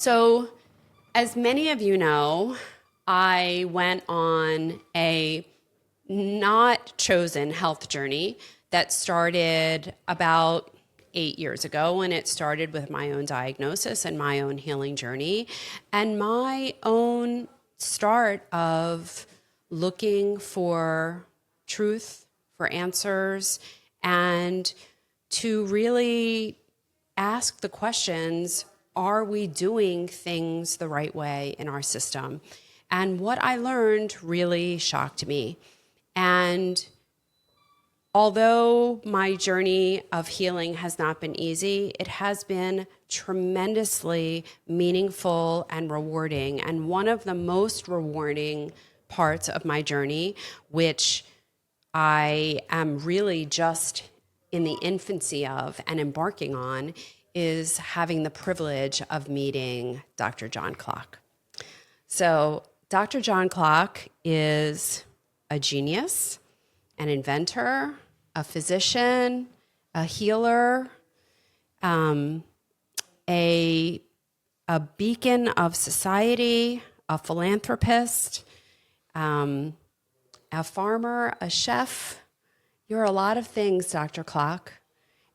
So, as many of you know, I went on a not chosen health journey that started about 8 years ago. And it started with my own diagnosis and my own healing journey and my own start of looking for truth, for answers, and to really ask the questions, are we doing things the right way in our system? And what I learned really shocked me. And although my journey of healing has not been easy, it has been tremendously meaningful and rewarding. And one of the most rewarding parts of my journey, which I am really just in the infancy of and embarking on, is having the privilege of meeting Dr. John Klock. So, Dr. John Klock is a genius, an inventor, a physician, a healer, a beacon of society, a philanthropist, a farmer, a chef. You're a lot of things, Dr. Klock.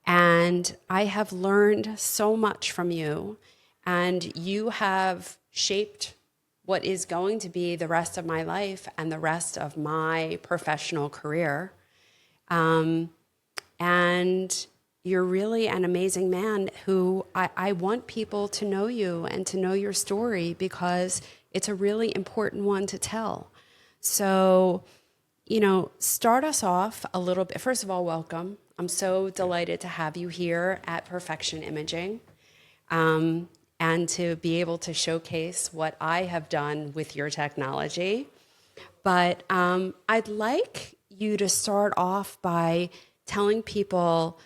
And I have learned so much from you. And you have shaped what is going to be the rest of my life and the rest of my professional career. And you're really an amazing man who I want people to know you and to know your story because it's a really important one to tell. So, start us off a little bit. First of all, welcome. I'm so delighted to have you here at Perfection Imaging, and to be able to showcase what I have done with your technology. But I'd like you to start off by telling people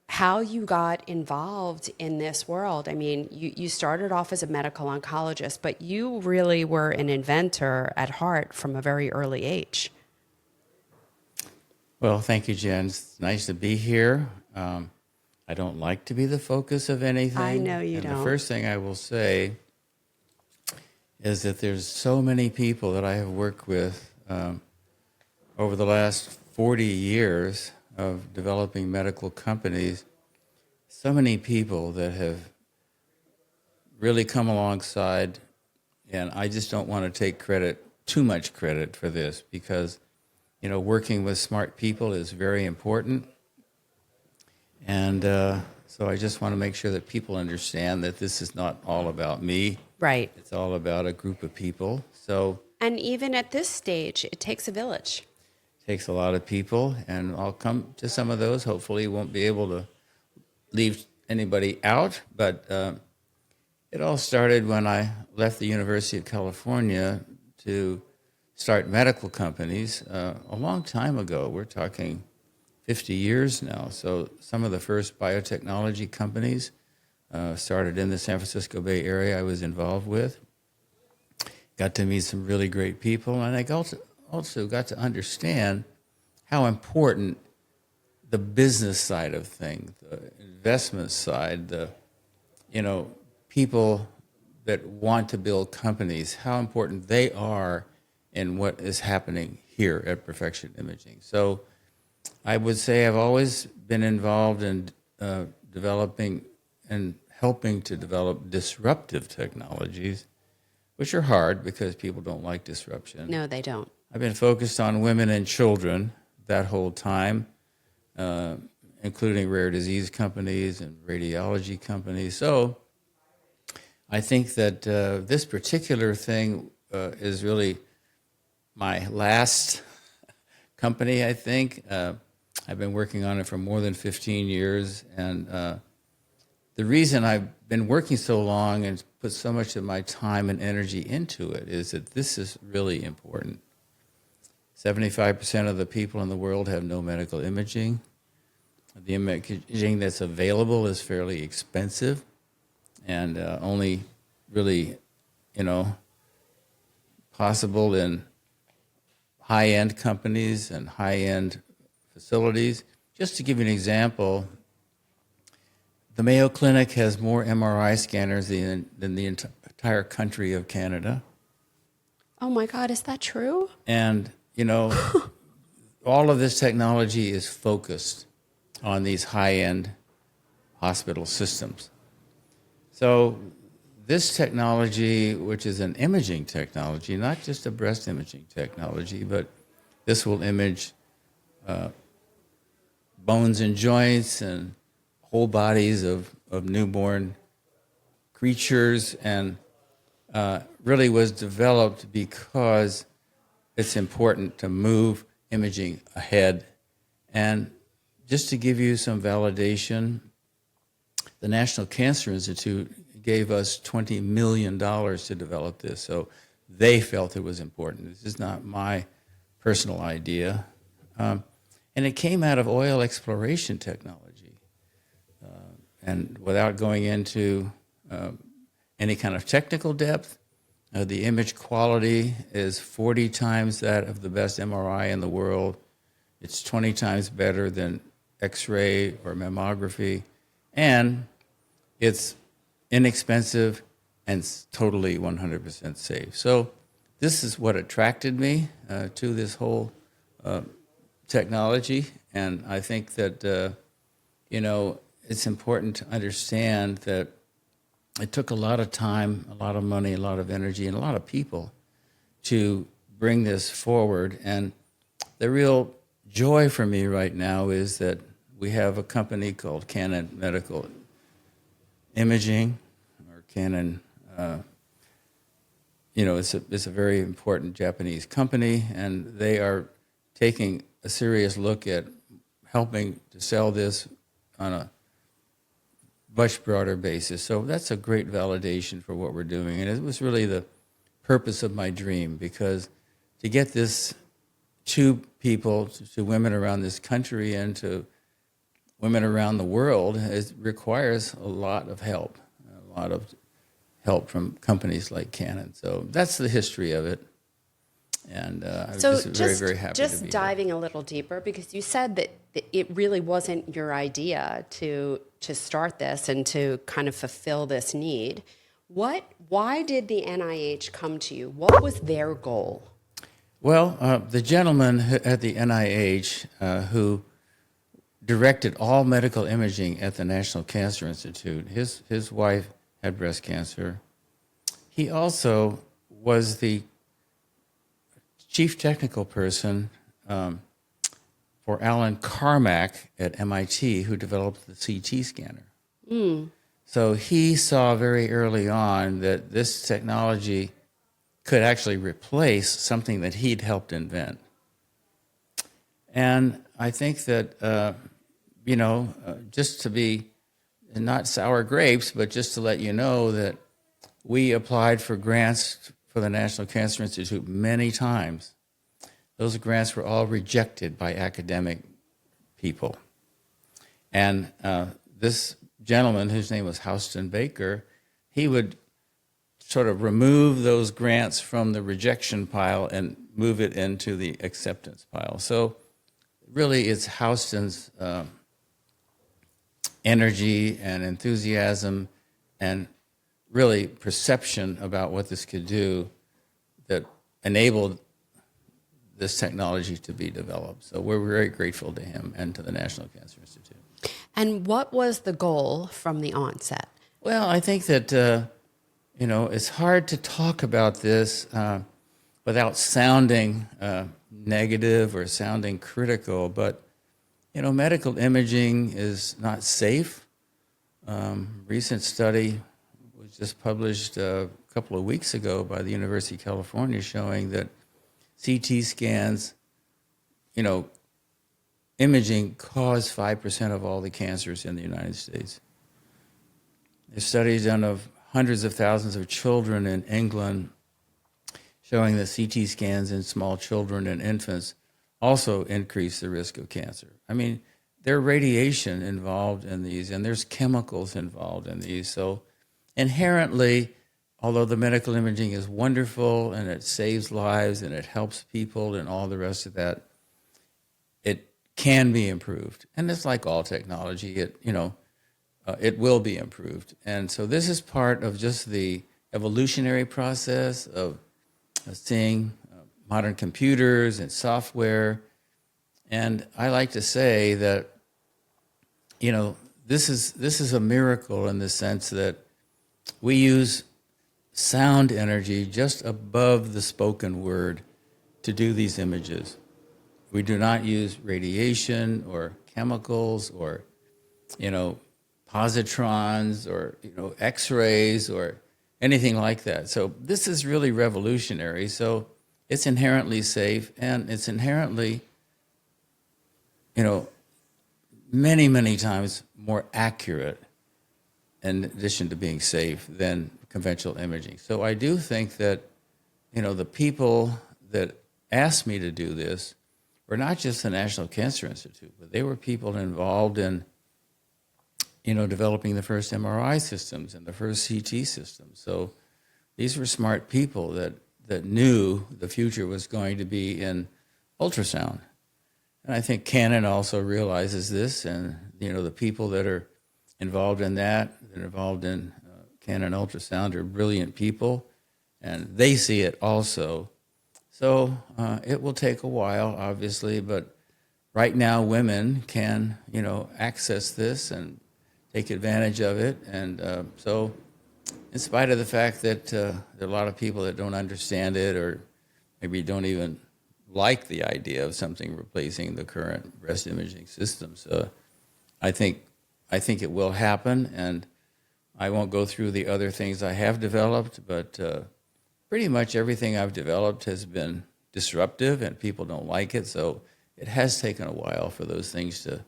how you got involved in this world. I mean, you started off as a medical oncologist, but you really were an inventor at heart from a very early age. Well, thank you, Jen. It's nice to be here. I don't like to be the focus of anything. I know you and don't. The first thing I will say is that there's so many people that I have worked with over the last 40 years of developing medical companies, so many people that have really come alongside, and I just don't want to take too much credit for this because, working with smart people is very important. And so I just want to make sure that people understand that this is not all about me. Right. It's all about a group of people. And even at this stage, it takes a village. Takes a lot of people, and I'll come to some of those. Hopefully, won't be able to leave anybody out, but it all started when I left the University of California to start medical companies a long time ago. We're talking 50 years now. So some of the first biotechnology companies started in the San Francisco Bay Area I was involved with. Got to meet some really great people, and I also got to understand how important the business side of things, the investment side, the people that want to build companies, how important they are in what is happening here at Perfection Imaging. So I would say I've always been involved in developing and helping to develop disruptive technologies, which are hard because people don't like disruption. No, they don't. I've been focused on women and children that whole time, including rare disease companies and radiology companies. So I think that this particular thing is really my last company, I think. I've been working on it for more than 15 years, and the reason I've been working so long and put so much of my time and energy into it is that this is really important. 75% of the people in the world have no medical imaging. The imaging that's available is fairly expensive and only really, possible in high-end companies and high-end facilities. Just to give you an example, The Mayo Clinic has more MRI scanners than the entire country of Canada. Oh my God, is that true? And, all of this technology is focused on these high-end hospital systems. So this technology, which is an imaging technology, not just a breast imaging technology, but this will image bones and joints and whole bodies of newborn creatures, and really was developed because it's important to move imaging ahead. And just to give you some validation, the National Cancer Institute gave us $20 million to develop this, so they felt it was important. This is not my personal idea. And it came out of oil exploration technology. And without going into any kind of technical depth, the image quality is 40 times that of the best MRI in the world. It's 20 times better than X-ray or mammography. And it's inexpensive and totally 100% safe. So this is what attracted me to this whole technology. And I think that, it's important to understand that it took a lot of time, a lot of money, a lot of energy, and a lot of people to bring this forward. And the real joy for me right now is that we have a company called Canon Medical Imaging, or Canon. It's a very important Japanese company, and they are taking a serious look at helping to sell this on a much broader basis. So that's a great validation for what we're doing. And it was really the purpose of my dream, because to get this to people, to women around this country and to women around the world, it requires a lot of help from companies like Canon. So that's the history of it. And I'm just very, very happy to be here. Just diving a little deeper, because you said that it really wasn't your idea to start this and to kind of fulfill this need. Why did the NIH come to you? What was their goal? Well, the gentleman at the NIH who directed all medical imaging at the National Cancer Institute, his wife had breast cancer. He also was the chief technical person for Alan Carmack at MIT, who developed the CT scanner. So he saw very early on that this technology could actually replace something that he'd helped invent. And I think that, just to be not sour grapes, but just to let you know that we applied for grants for the National Cancer Institute many times. Those grants were all rejected by academic people. And this gentleman, whose name was Houston Baker, he would sort of remove those grants from the rejection pile and move it into the acceptance pile. So really it's Houston's energy and enthusiasm and really perception about what this could do that enabled this technology to be developed. So we're very grateful to him and to the National Cancer Institute. And what was the goal from the onset? Well, I think that, it's hard to talk about this without sounding negative or sounding critical, but, medical imaging is not safe. Recent study was just published a couple of weeks ago by the University of California showing that CT scans, imaging cause 5% of all the cancers in the United States. There's studies done of hundreds of thousands of children in England showing that CT scans in small children and infants also increase the risk of cancer. I mean, there's radiation involved in these, and there's chemicals involved in these. So inherently, although the medical imaging is wonderful and it saves lives and it helps people and all the rest of that, it can be improved. And it's like all technology. it will be improved. And so this is part of just the evolutionary process of seeing modern computers and software. And I like to say that, this is a miracle in the sense that we use sound energy just above the spoken word to do these images. We do not use radiation or chemicals or, positrons or, X-rays or anything like that. So this is really revolutionary. So it's inherently safe, and it's inherently, many, many times more accurate, in addition to being safe, than conventional imaging. So I do think that, the people that asked me to do this were not just the National Cancer Institute, but they were people involved in, developing the first MRI systems and the first CT systems. So these were smart people that knew the future was going to be in ultrasound. And I think Canon also realizes this, and, the people that are involved in that are involved in Canon ultrasound are brilliant people, and they see it also. So it will take a while, obviously, but right now women can, access this and take advantage of it. And so in spite of the fact that there are a lot of people that don't understand it or maybe don't even like the idea of something replacing the current breast imaging systems, I think it will happen, and I won't go through the other things I have developed, but pretty much everything I've developed has been disruptive and people don't like it. So it has taken a while for those things to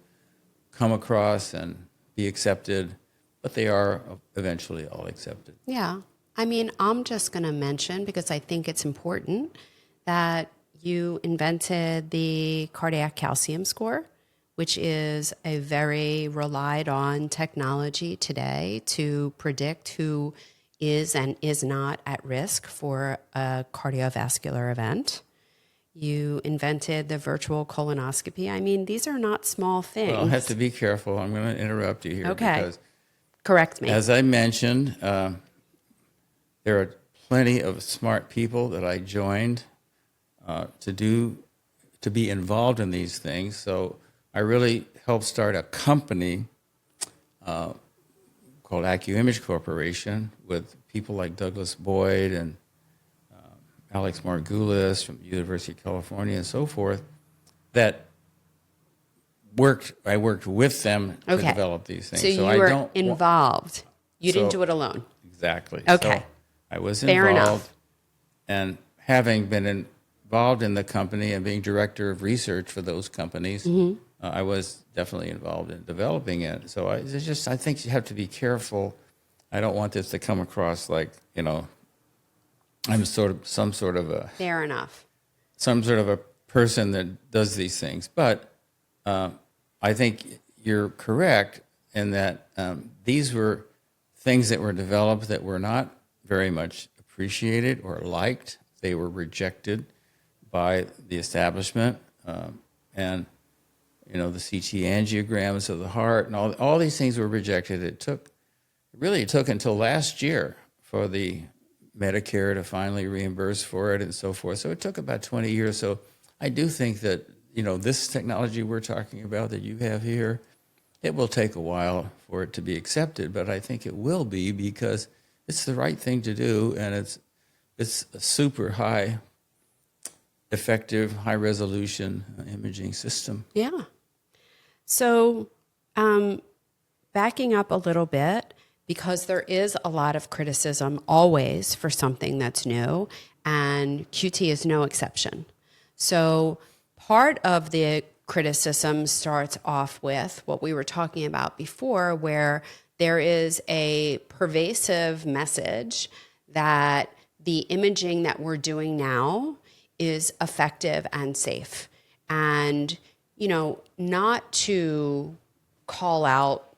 come across and be accepted, but they are eventually all accepted. Yeah. I mean, I'm just going to mention, because I think it's important, that you invented the cardiac calcium score, which is a very relied on technology today to predict who is and is not at risk for a cardiovascular event. You invented the virtual colonoscopy. I mean, these are not small things. Well, I'll have to be careful. I'm going to interrupt you here. Okay. Because, correct me. as I mentioned, there are plenty of smart people that I joined to be involved in these things. So I really helped start a company called AccuImage Corporation with people like Douglas Boyd and Alex Margulis from the University of California and so forth, that I worked with them to develop these things. So you were involved. You didn't do it alone. Exactly. Okay. So I was Fair involved. enough. And having been involved in the company and being director of research for those companies, I was definitely involved in developing it. So I think you have to be careful. I don't want this to come across like, I'm some sort of Fair enough. some sort of a person that does these things. But I think you're correct in that these were things that were developed that were not very much appreciated or liked. They were rejected by the establishment, and the CT angiograms of the heart and all these things were rejected. It took until last year for the Medicare to finally reimburse for it and so forth. So it took about 20 years. So I do think that, this technology we're talking about that you have here, it will take a while for it to be accepted, but I think it will be because it's the right thing to do, and it's a super high effective, high resolution imaging system. Yeah. So backing up a little bit, because there is a lot of criticism always for something that's new, and QT is no exception. So part of the criticism starts off with what we were talking about before, where there is a pervasive message that the imaging that we're doing now is effective and safe. And, not to call out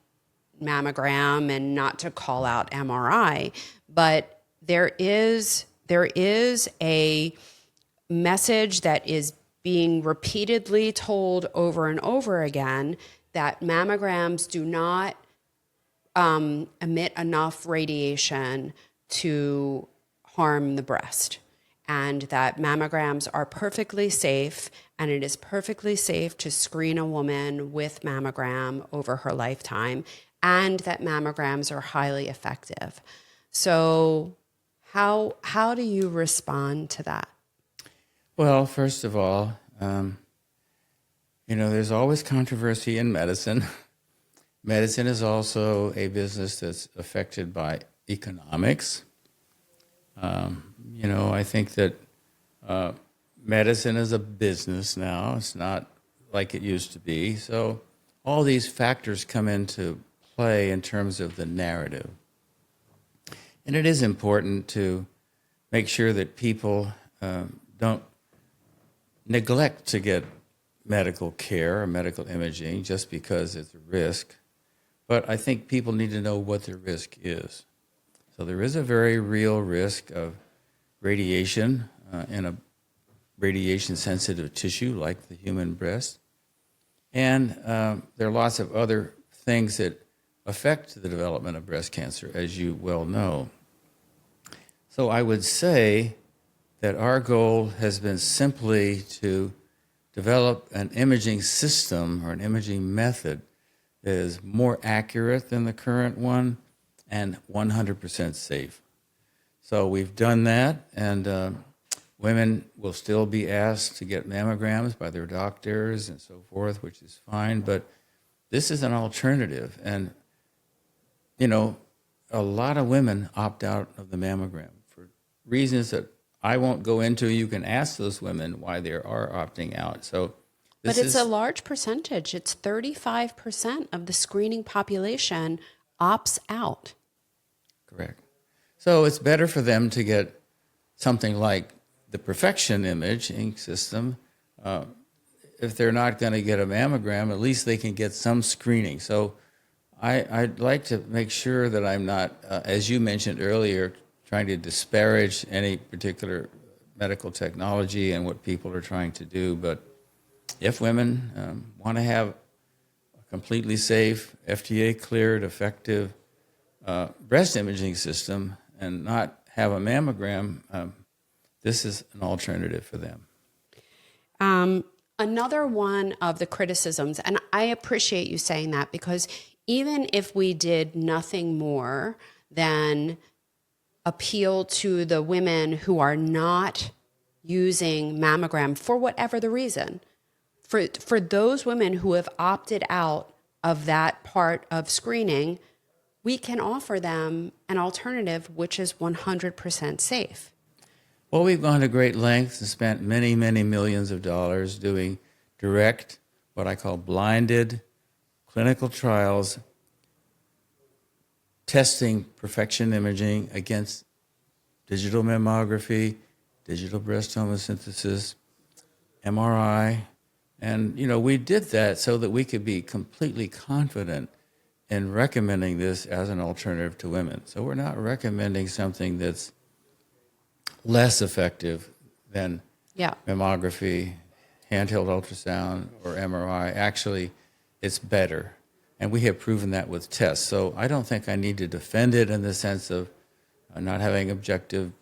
mammogram and not to call out MRI, but there is a message that is being repeatedly told over and over again that mammograms do not emit enough radiation to harm the breast, and that mammograms are perfectly safe, and it is perfectly safe to screen a woman with mammogram over her lifetime, and that mammograms are highly effective. So how do you respond to that? Well, first of all, there's always controversy in medicine. Medicine is also a business that's affected by economics. I think that medicine is a business now. It's not like it used to be. So all these factors come into play in terms of the narrative. And it is important to make sure that people don't neglect to get medical care or medical imaging just because it's a risk. But I think people need to know what the risk is. So there is a very real risk of radiation in a radiation-sensitive tissue like the human breast. And there are lots of other things that affect the development of breast cancer, as you well know. So I would say that our goal has been simply to develop an imaging system or an imaging method that is more accurate than the current one and 100% safe. So we've done that, and women will still be asked to get mammograms by their doctors and so forth, which is fine, but this is an alternative. And, a lot of women opt out of the mammogram for reasons that I won't go into. You can ask those women why they are opting out. So But it's a large percentage. It's 35% of the screening population opts out. Correct. So it's better for them to get something like the Perfection imaging system. If they're not going to get a mammogram, at least they can get some screening. So I'd like to make sure that I'm not, as you mentioned earlier, trying to disparage any particular medical technology and what people are trying to do. But if women want to have a completely safe, FDA-cleared, effective breast imaging system and not have a mammogram, this is an alternative for them. Another one of the criticisms, and I appreciate you saying that, because even if we did nothing more than appeal to the women who are not using mammogram for whatever the reason, for those women who have opted out of that part of screening, we can offer them an alternative which is 100% safe. Well, we've gone to great lengths and spent many, many millions of dollars doing direct, what I call blinded clinical trials, testing Perfection imaging against digital mammography, digital breast tomosynthesis, MRI. And, we did that so that we could be completely confident in recommending this as an alternative to women. So we're not recommending something that's less effective than mammography, handheld ultrasound, or MRI. Actually, it's better. And we have proven that with tests. So I don't think I need to defend it in the sense of not having objective,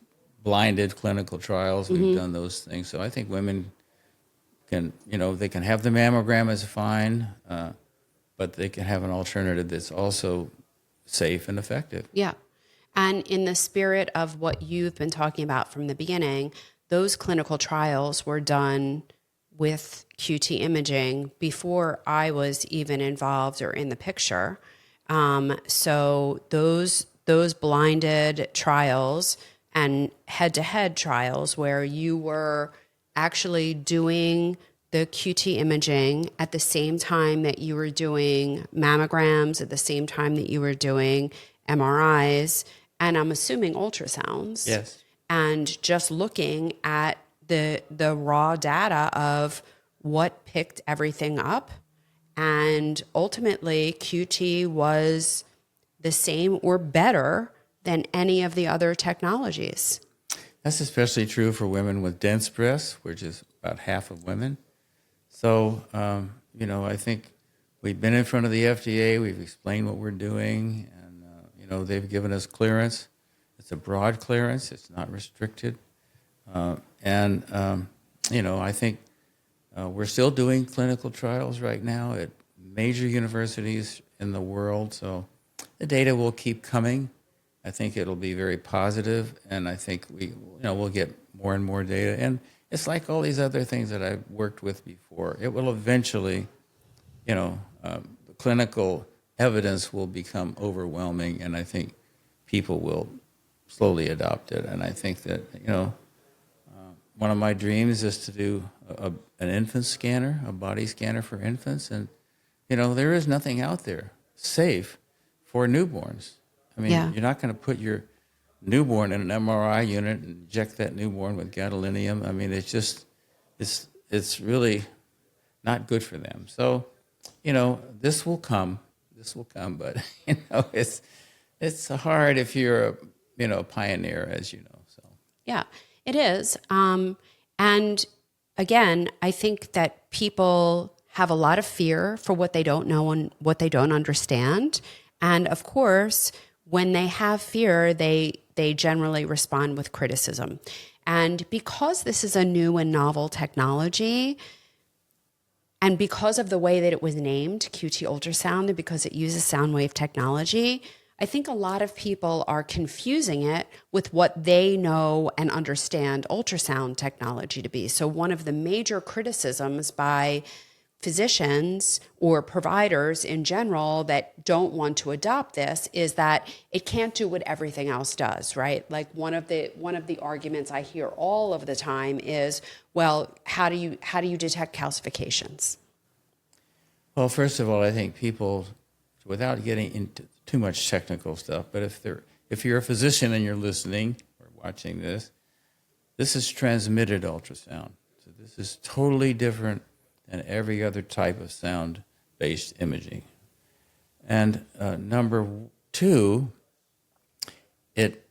blinded clinical trials. We've done those things. So I think women can, they can have the mammogram as fine, but they can have an alternative that's also safe and effective. Yeah. And in the spirit of what you've been talking about from the beginning, those clinical trials were done with QT imaging before I was even involved or in the picture. So those blinded trials and head-to-head trials where you were actually doing the QT imaging at the same time that you were doing mammograms, at the same time that you were doing MRIs, and I'm assuming ultrasounds. Yes. And just looking at the raw data of what picked everything up. And ultimately, QT was the same or better than any of the other technologies. That's especially true for women with dense breasts, which is about half of women. So, I think we've been in front of the FDA. We've explained what we're doing. they've given us clearance. It's a broad clearance. It's not restricted. I think we're still doing clinical trials right now at major universities in the world. So the data will keep coming. I think it'll be very positive, and I think we'll get more and more data. And it's like all these other things that I've worked with before. It will eventually, the clinical evidence will become overwhelming, and I think people will slowly adopt it. And I think that, one of my dreams is to do an infant scanner, a body scanner for infants. And, there is nothing out there safe for newborns. I mean, Yeah. You're not going to put your newborn in an MRI unit and inject that newborn with gadolinium. I mean, it's really not good for them. So, this will come. But, it's hard if you're a pioneer, as you know. So. Yeah, it is. And again, I think that people have a lot of fear for what they don't know and what they don't understand. And of course, when they have fear, they generally respond with criticism. And because this is a new and novel technology, and because of the way that it was named, QT ultrasound, and because it uses sound wave technology, I think a lot of people are confusing it with what they know and understand ultrasound technology to be. So one of the major criticisms by physicians or providers in general that don't want to adopt this is that it can't do what everything else does, right? Like one of the arguments I hear all of the time is, well, how do you detect calcifications? Well, first of all, I think people, without getting into too much technical stuff, but if you're a physician and you're listening or watching this is transmitted ultrasound. So this is totally different than every other type of sound-based imaging. And number two, it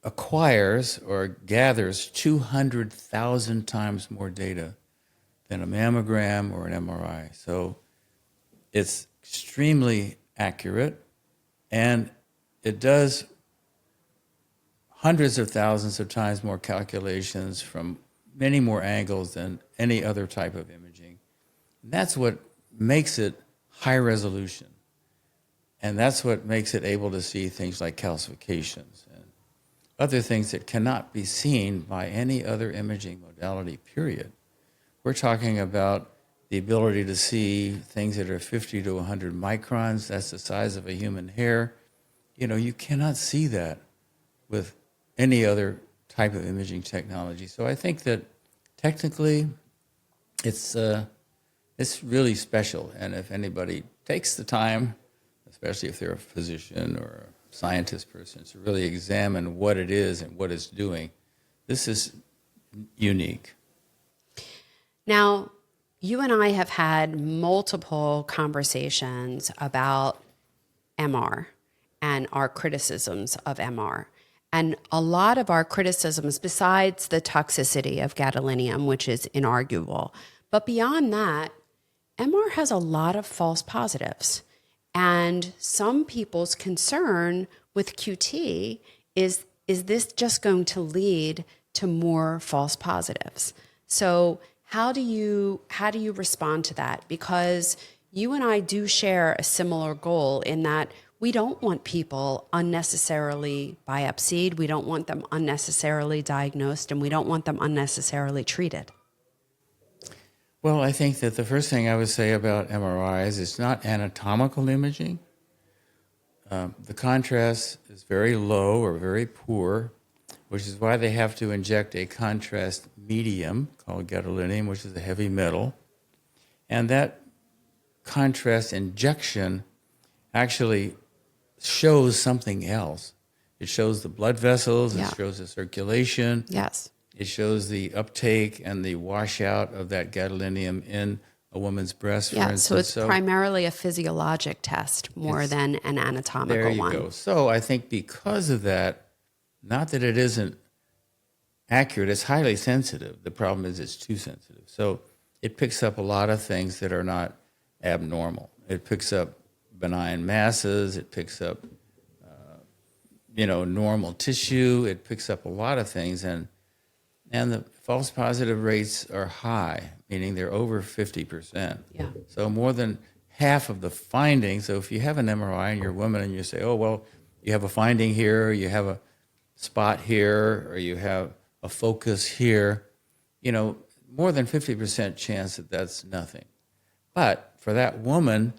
acquires or gathers 200,000 times more data than a mammogram or an MRI. So it's extremely accurate, and it does hundreds of thousands of times more calculations from many more angles than any other type of imaging. And that's what makes it high resolution. And that's what makes it able to see things like calcifications and other things that cannot be seen by any other imaging modality, period. We're talking about the ability to see things that are 50 to 100 microns. That's the size of a human hair. You cannot see that with any other type of imaging technology. So I think that technically it's really special. And if anybody takes the time, especially if they're a physician or a scientist person, to really examine what it is and what it's doing, this is unique. Now, you and I have had multiple conversations about MR and our criticisms of MR. And a lot of our criticisms, besides the toxicity of gadolinium, which is inarguable, but beyond that, MR has a lot of false positives. And some people's concern with QT is this just going to lead to more false positives? So how do you respond to that? Because you and I do share a similar goal in that we don't want people unnecessarily biopsied, we don't want them unnecessarily diagnosed, and we don't want them unnecessarily treated. Well, I think that the first thing I would say about MRIs is not anatomical imaging. The contrast is very low or very poor, which is why they have to inject a contrast medium called gadolinium, which is a heavy metal. And that contrast injection actually shows something else. It shows the blood vessels, Yeah. It shows the circulation. Yes. It shows the uptake and the washout of that gadolinium in a woman's breast, for instance. So it's primarily a physiologic test more than an anatomical there you one. go. So I think because of that, not that it isn't accurate, it's highly sensitive. The problem is it's too sensitive. So it picks up a lot of things that are not abnormal. It picks up benign masses. It picks up normal tissue. It picks up a lot of things, and the false positive rates are high, meaning they're over 50%. Yeah. So more than half of the findings. So if you have an MRI and you're a woman and you say, oh, well, you have a finding here, or you have a spot here, or you have a focus here, more than 50% chance that that's nothing. But for that woman,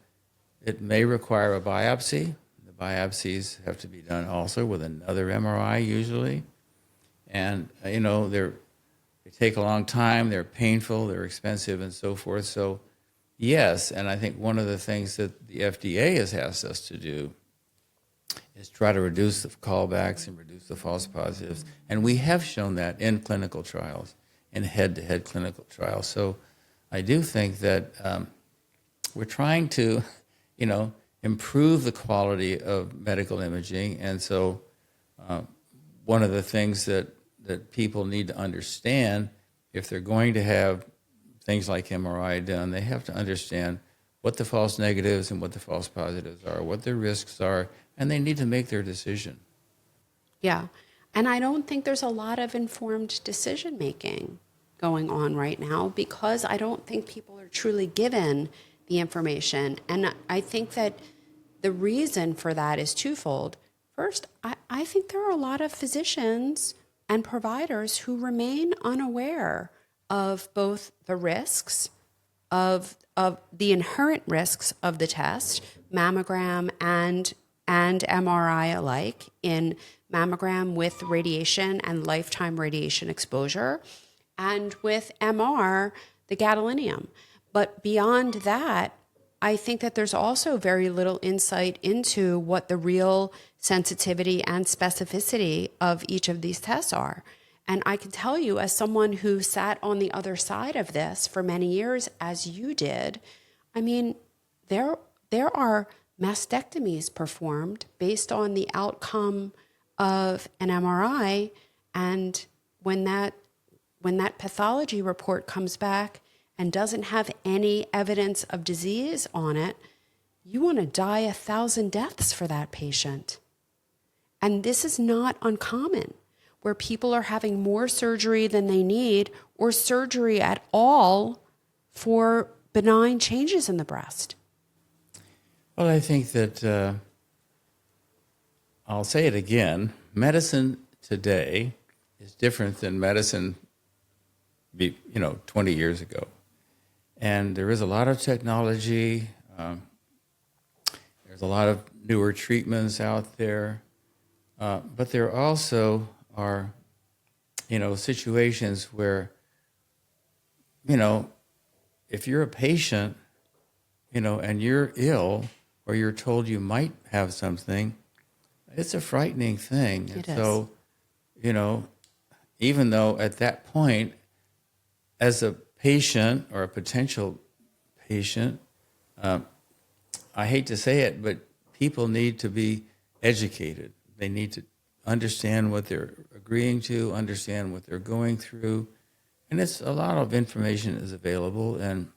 it may require a biopsy. The biopsies have to be done also with another MRI usually. And, they take a long time, they're painful, they're expensive, and so forth. So, yes, and I think one of the things that the FDA has asked us to do is try to reduce the callbacks and reduce the false positives. And we have shown that in clinical trials, in head-to-head clinical trials. So I do think that we're trying to, improve the quality of medical imaging. And so one of the things that people need to understand, if they're going to have things like MRI done, they have to understand what the false negatives and what the false positives are, what the risks are, and they need to make their decision. Yeah. And I don't think there's a lot of informed decision making going on right now, because I don't think people are truly given the information. And I think that the reason for that is twofold. First, I think there are a lot of physicians and providers who remain unaware of both the risks of the inherent risks of the test, mammogram and MRI alike, in mammogram with radiation and lifetime radiation exposure, and with MR, the gadolinium. But beyond that, I think that there's also very little insight into what the real sensitivity and specificity of each of these tests are. And I can tell you, as someone who sat on the other side of this for many years, as you did, I mean, there are mastectomies performed based on the outcome of an MRI, and when that pathology report comes back and doesn't have any evidence of disease on it, you want to die 1,000 deaths for that patient. And this is not uncommon, where people are having more surgery than they need, or surgery at all, for benign changes in the breast. Well, I think that, I'll say it again, medicine today is different than medicine 20 years ago. And there is a lot of technology. There's a lot of newer treatments out there. But there also are, situations where, if you're a patient, and you're ill, or you're told you might have something, it's a frightening thing. It and is. So, even though at that point, as a patient or a potential patient, I hate to say it, but people need to be educated. They need to understand what they're agreeing to, understand what they're going through. And a lot of information is available, and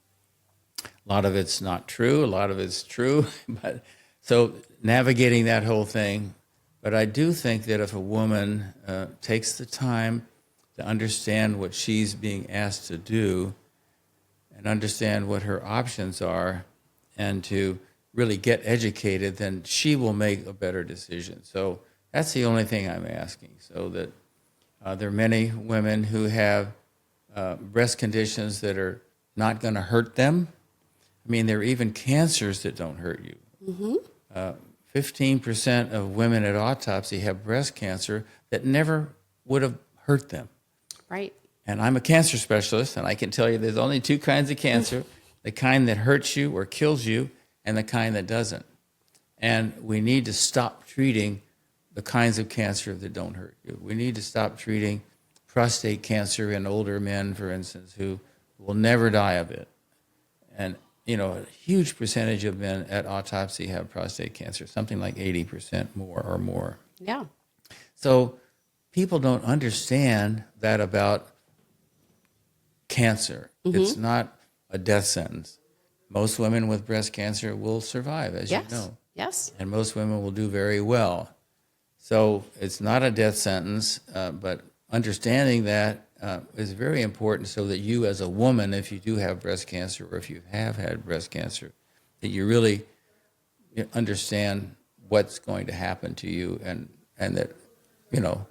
a lot of it's not true, a lot of it's true. But so navigating that whole thing. But I do think that if a woman takes the time to understand what she's being asked to do and understand what her options are, and to really get educated, then she will make a better decision. So that's the only thing I'm asking. So that there are many women who have breast conditions that are not going to hurt them. I mean, there are even cancers that don't hurt you. Mm-hmm. 15% of women at autopsy have breast cancer that never would have hurt them. Right. And I'm a cancer specialist, and I can tell you there's only two kinds of cancer, the kind that hurts you or kills you, and the kind that doesn't. And we need to stop treating the kinds of cancer that don't hurt you. We need to stop treating prostate cancer in older men, for instance, who will never die of it. And, a huge percentage of men at autopsy have prostate cancer, something like 80% more or more. Yeah. So people don't understand that about cancer. Mm-hmm. It's not a death sentence. Most women with breast cancer will survive, as you know. Yes. And most women will do very well. So it's not a death sentence, but understanding that is very important so that you as a woman, if you do have breast cancer or if you have had breast cancer, that you really understand what's going to happen to you, and that, you know,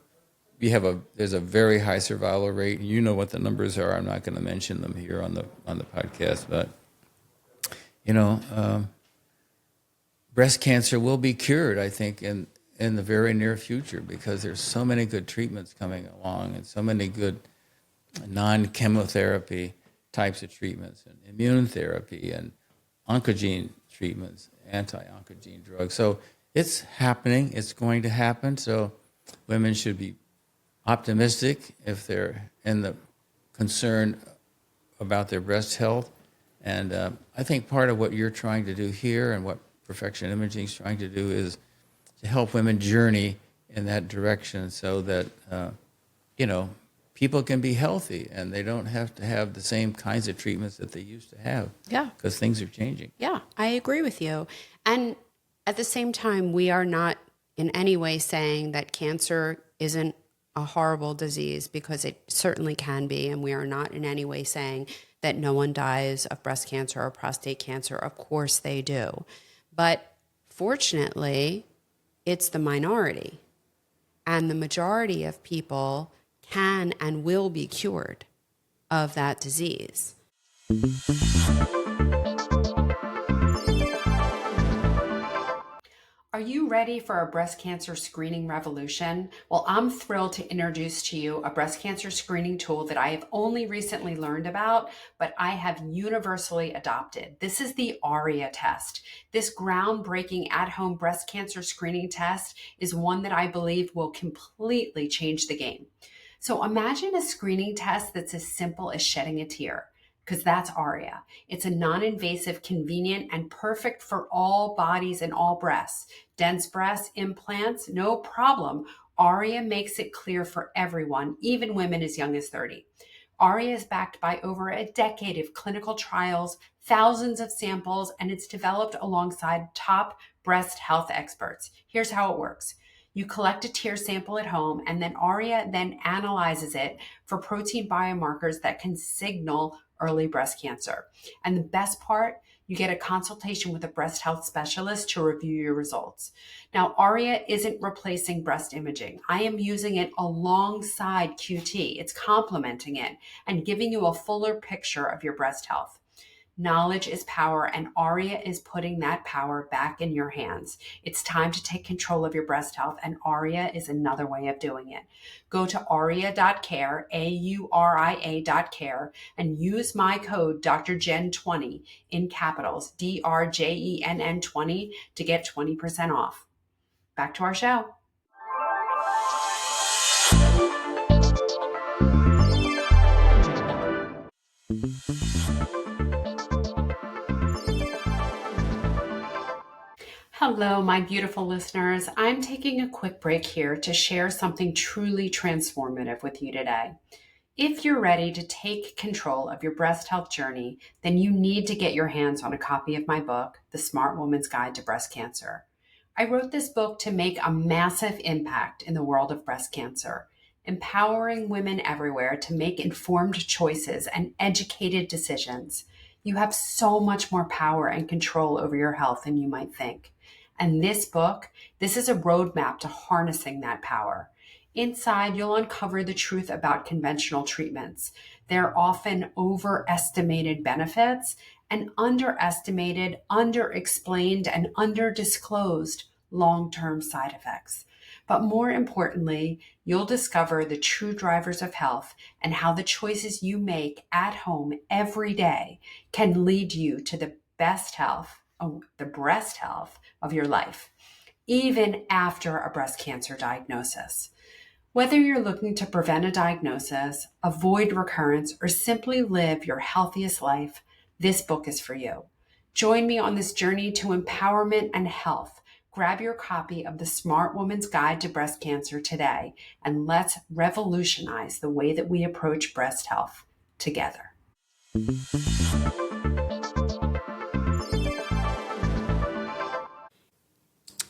there's a very high survival rate. You know what the numbers are. I'm not going to mention them here on the podcast, but you know, breast cancer will be cured, I think, in the very near future, because there's so many good treatments coming along and so many good non-chemotherapy types of treatments and immune therapy and oncogene treatments, anti-oncogene drugs. So it's happening. It's going to happen. So women should be optimistic if they're in the concern about their breast health. And I think part of what you're trying to do here and what Perfection Imaging is trying to do is to help women journey in that direction so that, people can be healthy and they don't have to have the same kinds of treatments that they used to have. Yeah. Because things are changing. Yeah, I agree with you. And at the same time, we are not in any way saying that cancer isn't a horrible disease, because it certainly can be. And we are not in any way saying that no one dies of breast cancer or prostate cancer. Of course they do. But fortunately, it's the minority. And the majority of people can and will be cured of that disease. Are you ready for a breast cancer screening revolution? Well, I'm thrilled to introduce to you a breast cancer screening tool that I have only recently learned about, but I have universally adopted. This is the ARIA test. This groundbreaking at-home breast cancer screening test is one that I believe will completely change the game. So imagine a screening test that's as simple as shedding a tear, because that's ARIA. It's a non-invasive, convenient, and perfect for all bodies and all breasts. Dense breasts, implants, no problem. ARIA makes it clear for everyone, even women as young as 30. ARIA is backed by over a decade of clinical trials, thousands of samples, and it's developed alongside top breast health experts. Here's how it works. You collect a tear sample at home, and then ARIA then analyzes it for protein biomarkers that can signal early breast cancer. And the best part, you get a consultation with a breast health specialist to review your results. Now, ARIA isn't replacing breast imaging. I am using it alongside QT. It's complementing it and giving you a fuller picture of your breast health. Knowledge is power, and ARIA is putting that power back in your hands. It's time to take control of your breast health, and ARIA is another way of doing it. Go to aria.care, AURIA.care, and use my code DrJen20 in capitals, DRJENN 20, to get 20% off. Back to our show. Hello, my beautiful listeners. I'm taking a quick break here to share something truly transformative with you today. If you're ready to take control of your breast health journey, then you need to get your hands on a copy of my book, The Smart Woman's Guide to Breast Cancer. I wrote this book to make a massive impact in the world of breast cancer, empowering women everywhere to make informed choices and educated decisions. You have so much more power and control over your health than you might think. And this book, this is a roadmap to harnessing that power. Inside, you'll uncover the truth about conventional treatments. They're often overestimated benefits and underestimated, underexplained, and underdisclosed long-term side effects. But more importantly, you'll discover the true drivers of health and how the choices you make at home every day can lead you to the best health, the breast health of your life, even after a breast cancer diagnosis. Whether you're looking to prevent a diagnosis, avoid recurrence, or simply live your healthiest life, this book is for you. Join me on this journey to empowerment and health. Grab your copy of The Smart Woman's Guide to Breast Cancer today, and let's revolutionize the way that we approach breast health together.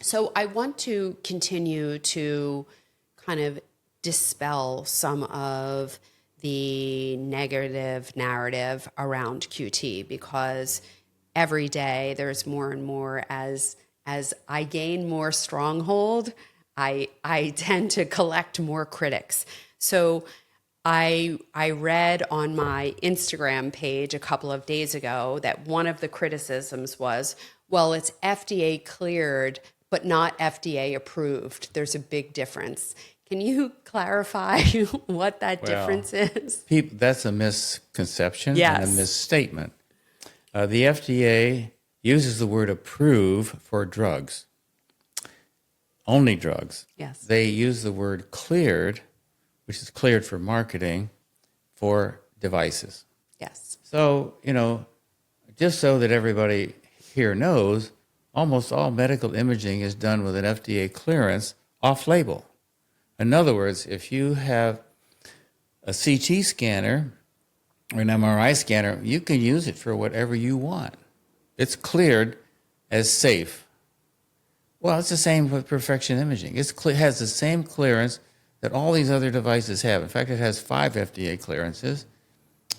So I want to continue to kind of dispel some of the negative narrative around QT, because every day there's more and more as I gain more stronghold, I tend to collect more critics. So I read on my Instagram page a couple of days ago that one of the criticisms was, well, it's FDA cleared, but not FDA approved. There's a big difference. Can you clarify what that difference is? That's a misconception and Yes. a misstatement. The FDA uses the word approve for drugs, only drugs. Yes. They use the word cleared, which is cleared for marketing, for devices. Yes. So, just so that everybody here knows, almost all medical imaging is done with an FDA clearance off-label. In other words, if you have a CT scanner or an MRI scanner, you can use it for whatever you want. It's cleared as safe. Well, it's the same with perfection imaging. It has the same clearance that all these other devices have. In fact, it has 5 FDA clearances.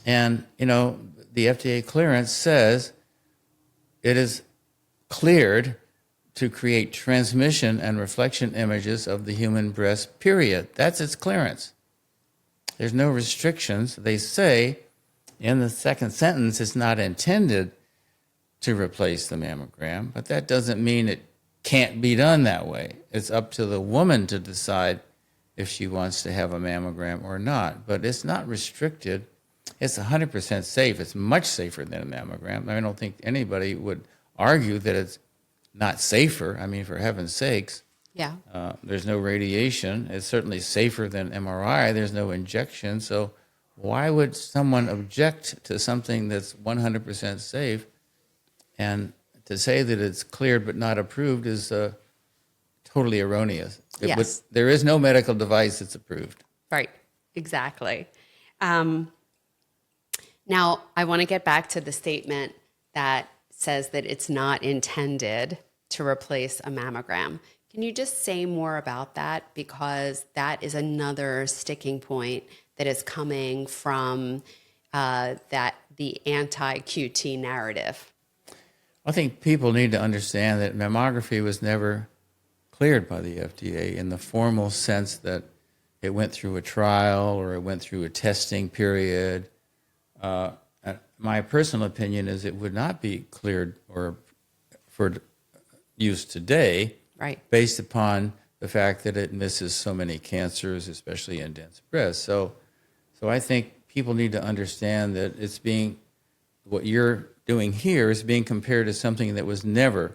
And, the FDA clearance says it is cleared to create transmission and reflection images of the human breast, period. That's its clearance. There's no restrictions. They say in the second sentence it's not intended to replace the mammogram, but that doesn't mean it can't be done that way. It's up to the woman to decide if she wants to have a mammogram or not, but it's not restricted. It's 100% safe. It's much safer than a mammogram. I don't think anybody would argue that it's not safer. I mean, for heaven's sakes. Yeah. There's no radiation. It's certainly safer than MRI. There's no injection. So why would someone object to something that's 100% safe? And to say that it's cleared but not approved is totally erroneous. Yes. There is no medical device that's approved. Right. Exactly. Now, I want to get back to the statement that says that it's not intended to replace a mammogram. Can you just say more about that? Because that is another sticking point that is coming from the anti-QT narrative. I think people need to understand that mammography was never cleared by the FDA in the formal sense that it went through a trial or it went through a testing period. My personal opinion is it would not be cleared or for use today, Right. based upon the fact that it misses so many cancers, especially in dense breast. So I think people need to understand that what you're doing here is being compared to something that was never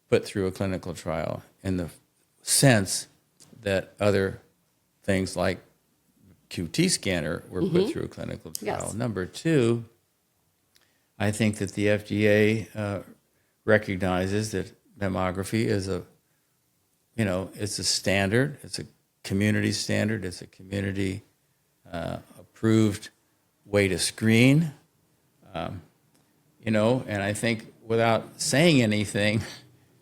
put through a clinical trial in the sense that other things like QT scanner were put through a clinical trial. Yes. Number two, I think that the FDA recognizes that mammography is it's a standard. It's a community standard. It's a community approved way to screen. And I think without saying anything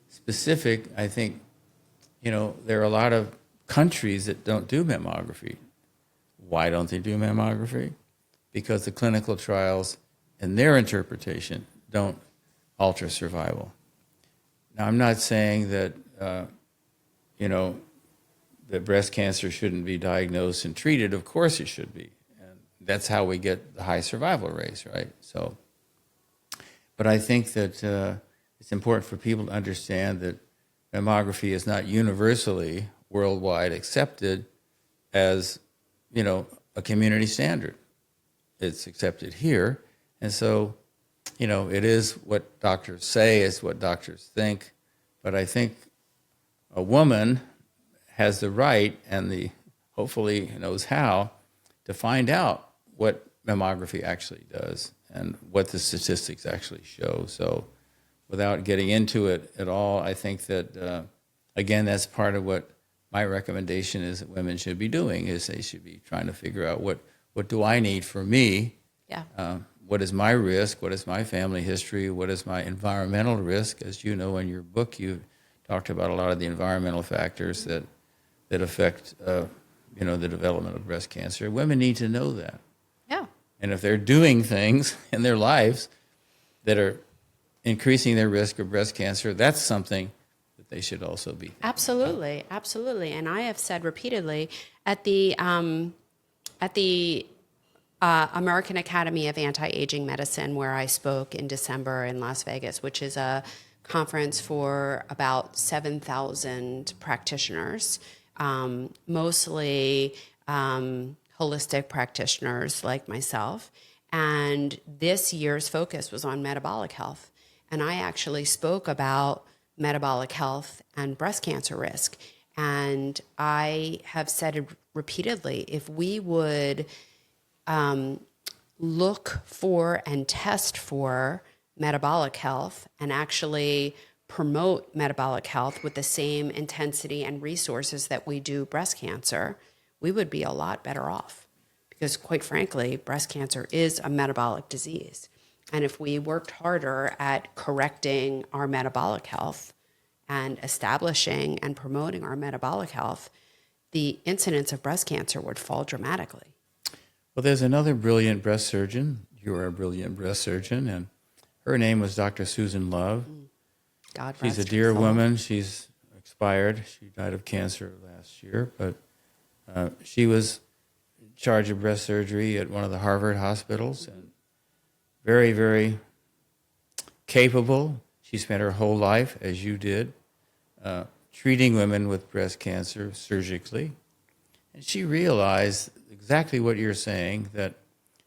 specific, I think, there are a lot of countries that don't do mammography. Why don't they do mammography? Because the clinical trials, in their interpretation, don't alter survival. Now, I'm not saying that, that breast cancer shouldn't be diagnosed and treated. Of course it should be. And that's how we get the high survival rates, right? But I think that it's important for people to understand that mammography is not universally worldwide accepted as, a community standard. It's accepted here. And so, it is what doctors say, it's what doctors think. But I think a woman has the right and hopefully knows how to find out what mammography actually does and what the statistics actually show. So without getting into it at all, I think that, again, that's part of what my recommendation is that women should be doing, is they should be trying to figure out what do I need for me? Yeah. What is my risk? What is my family history? What is my environmental risk? As you know, in your book, you talked about a lot of the environmental factors that affect, the development of breast cancer. Women need to know that. Yeah. And if they're doing things in their lives that are increasing their risk of breast cancer, that's something that they should also be thinking Absolutely, absolutely. And I have said repeatedly at the American Academy of Anti-Aging Medicine, where I spoke in December in Las Vegas, which is a conference for about 7,000 practitioners, mostly holistic practitioners like myself. And this year's focus was on metabolic health. And I actually spoke about metabolic health and breast cancer risk. And I have said it repeatedly, if we would look for and test for metabolic health and actually promote metabolic health with the same intensity and resources that we do breast cancer, we would be a lot better off. Because quite frankly, breast cancer is a metabolic disease. And if we worked harder at correcting our metabolic health and establishing and promoting our metabolic health, the incidence of breast cancer would fall dramatically. Well, there's another brilliant breast surgeon. You're a brilliant breast surgeon, and her name was Dr. Susan Love. God She's a rest dear her soul. woman. She's expired. She died of cancer last year, but she was in charge of breast surgery at one of the Harvard hospitals, and very, very capable. She spent her whole life, as you did, treating women with breast cancer surgically. And she realized exactly what you're saying, that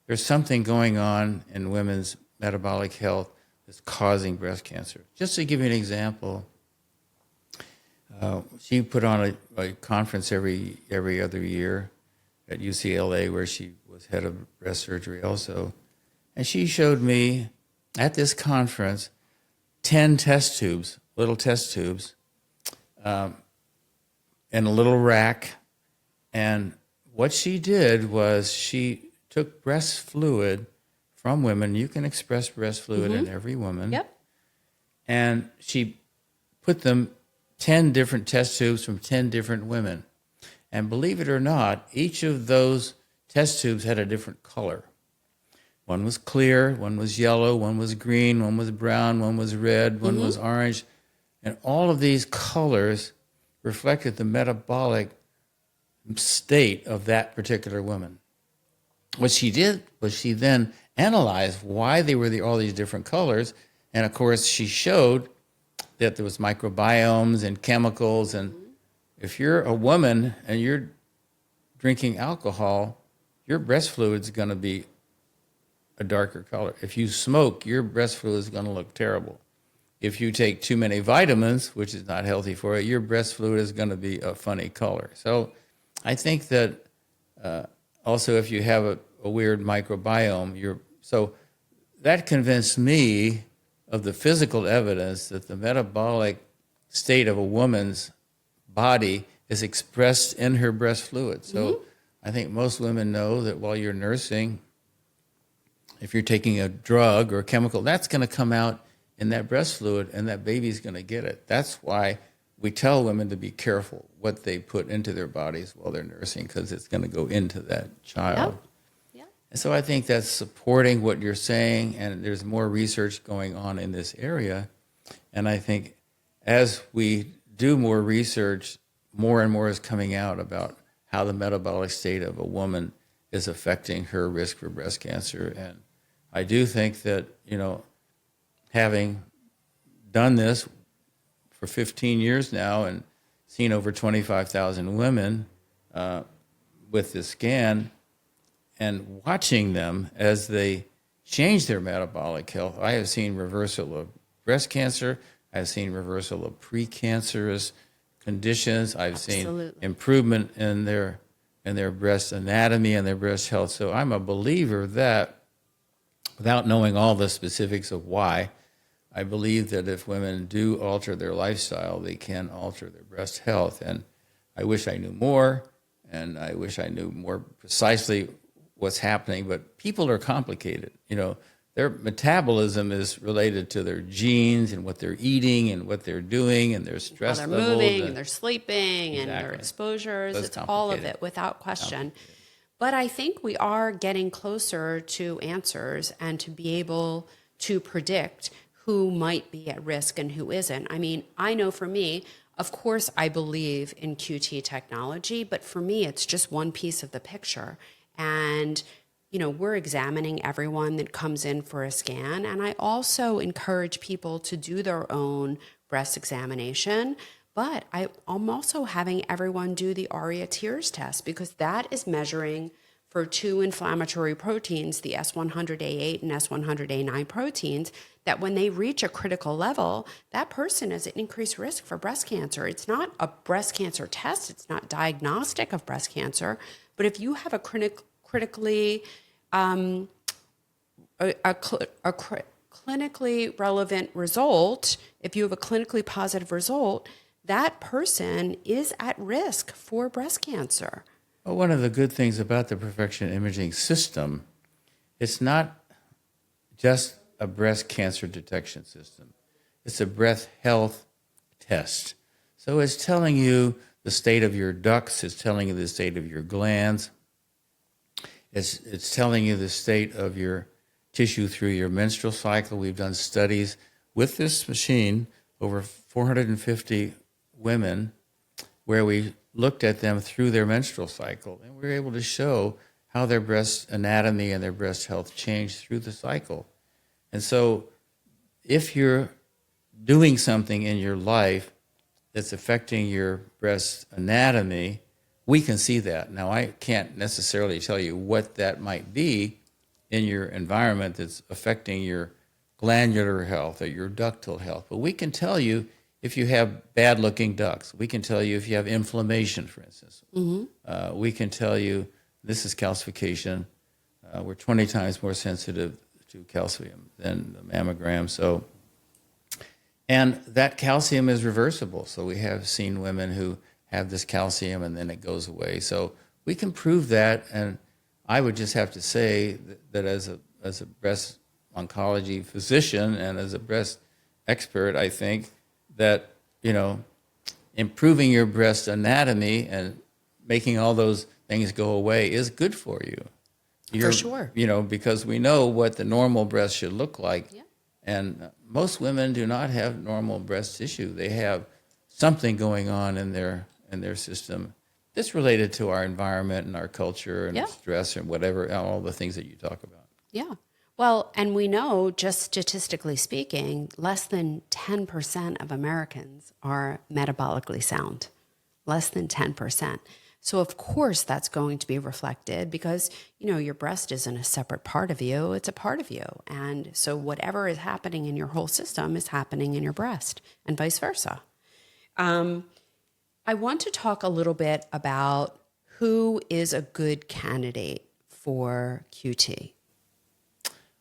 there's something going on in women's metabolic health that's causing breast cancer. Just to give you an example, she put on a conference every other year at UCLA, where she was head of breast surgery also. And she showed me at this conference 10 test tubes, little test tubes, in a little rack. And what she did was she took breast fluid from women. You can express breast fluid in every woman. Yep. And she put them 10 different test tubes from 10 different women. And believe it or not, each of those test tubes had a different color. One was clear, one was yellow, one was green, one was brown, one was red, one was orange. And all of these colors reflected the metabolic state of that particular woman. What she did was she then analyzed why they were all these different colors. And of course, she showed that there was microbiomes and chemicals. And if you're a woman and you're drinking alcohol, your breast fluid is going to be a darker color. If you smoke, your breast fluid is going to look terrible. If you take too many vitamins, which is not healthy for you, your breast fluid is going to be a funny color. So I think that also if you have a weird microbiome, so that convinced me of the physical evidence that the metabolic state of a woman's body is expressed in her breast fluid. So I think most women know that while you're nursing, if you're taking a drug or a chemical, that's going to come out in that breast fluid, and that baby's going to get it. That's why we tell women to be careful what they put into their bodies while they're nursing, because it's going to go into that child. Yep. Yep. And so I think that's supporting what you're saying, and there's more research going on in this area. And I think as we do more research, more and more is coming out about how the metabolic state of a woman is affecting her risk for breast cancer. And I do think that, having done this for 15 years now and seen over 25,000 women with this scan and watching them as they change their metabolic health, I have seen reversal of breast cancer. I've seen reversal of precancerous conditions. I've seen improvement in their breast anatomy and their breast health. So I'm a believer that, without knowing all the specifics of why, I believe that if women do alter their lifestyle, they can alter their breast health. And I wish I knew more, and I wish I knew more precisely what's happening. But people are complicated. their metabolism is related to their genes and what they're eating and what they're doing and their How stress they're levels. moving and they're sleeping and their Exactly. exposures. So It's all of complicated. it without question. But I think we are getting closer to answers and to be able to predict who might be at risk and who isn't. I mean, I know for me, of course, I believe in QT technology, but for me, it's just one piece of the picture. And, you know, we're examining everyone that comes in for a scan. And I also encourage people to do their own breast examination. But I'm also having everyone do the ARIA tears test because that is measuring for two inflammatory proteins, the S100A8 and S100A9 proteins, that when they reach a critical level, that person is at increased risk for breast cancer. It's not a breast cancer test. It's not diagnostic of breast cancer. But if you have a critically clinically relevant result, if you have a clinically positive result, that person is at risk for breast cancer. Well, one of the good things about the perfection imaging system, it's not just a breast cancer detection system. It's a breast health test. So it's telling you the state of your ducts, it's telling you the state of your glands, it's telling you the state of your tissue through your menstrual cycle. We've done studies with this machine, over 450 women, where we looked at them through their menstrual cycle, and we were able to show how their breast anatomy and their breast health changed through the cycle. And so if you're doing something in your life that's affecting your breast anatomy, we can see that. Now, I can't necessarily tell you what that might be in your environment that's affecting your glandular health or your ductal health, but we can tell you if you have bad-looking ducts. We can tell you if you have inflammation, for instance. We can tell you this is calcification. We're 20 times more sensitive to calcium than the mammogram. So, and that calcium is reversible. So we have seen women who have this calcium and then it goes away. So we can prove that. And I would just have to say that as a breast oncology physician and as a breast expert, I think that, you know, improving your breast anatomy and making all those things go away is good for you. For sure. You know, because we know what the normal breast should look like. Yeah. And most women do not have normal breast tissue. They have something going on in their system that's related to our environment and our culture and stress and whatever, all the things that you talk about. Yeah. Well, and we know, just statistically speaking, less than 10% of Americans are metabolically sound. Less than 10%. So of course that's going to be reflected because, you know, your breast isn't a separate part of you, it's a part of you. And so whatever is happening in your whole system is happening in your breast and vice versa. I want to talk a little bit about who is a good candidate for QT.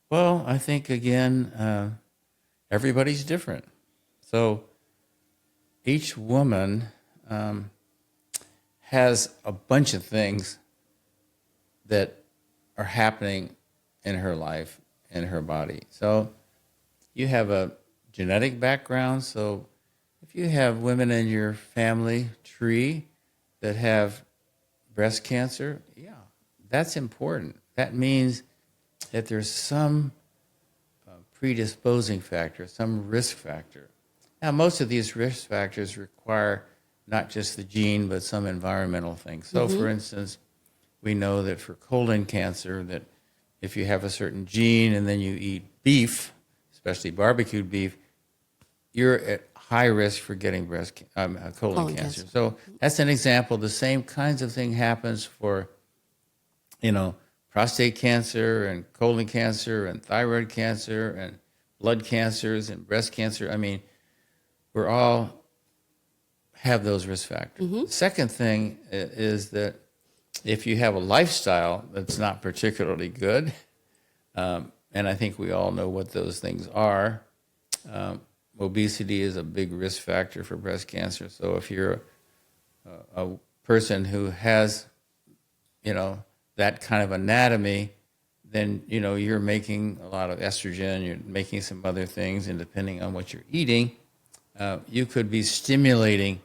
Well, I think, again, everybody's different. So each woman has a bunch of things that are happening in her life, in her body. So you have a genetic background. So if you have women in your family tree that have breast cancer, yeah, that's important. That means that there's some predisposing factor, some risk factor. Now, most of these risk factors require not just the gene, but some environmental things. So, for instance, we know that for colon cancer, that if you have a certain gene and then you eat beef, especially barbecued beef, you're at high risk for getting colon cancer. So that's an example. The same kinds of thing happens for, you know, prostate cancer and colon cancer and thyroid cancer and blood cancers and breast cancer. I mean, we're all have those risk factors. The second thing is that if you have a lifestyle that's not particularly good, and I think we all know what those things are, obesity is a big risk factor for breast cancer. So if you're a person who has, you know, that kind of anatomy, then, you're making a lot of estrogen, you're making some other things, and depending on what you're eating, you could be stimulating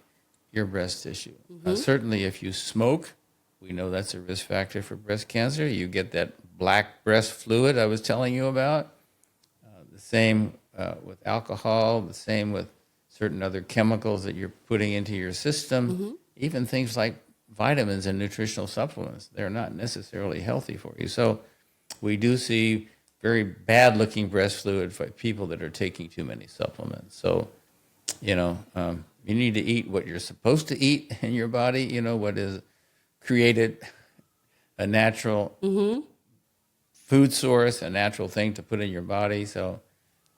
your breast tissue. Certainly if you smoke, we know that's a risk factor for breast cancer. You get that black breast fluid I was telling you about. The same with alcohol, the same with certain other chemicals that you're putting into your system, even things like vitamins and nutritional supplements. They're not necessarily healthy for you. So we do see very bad looking breast fluid for people that are taking too many supplements. So, you need to eat what you're supposed to eat in your body, what is created a natural food source, a natural thing to put in your body. So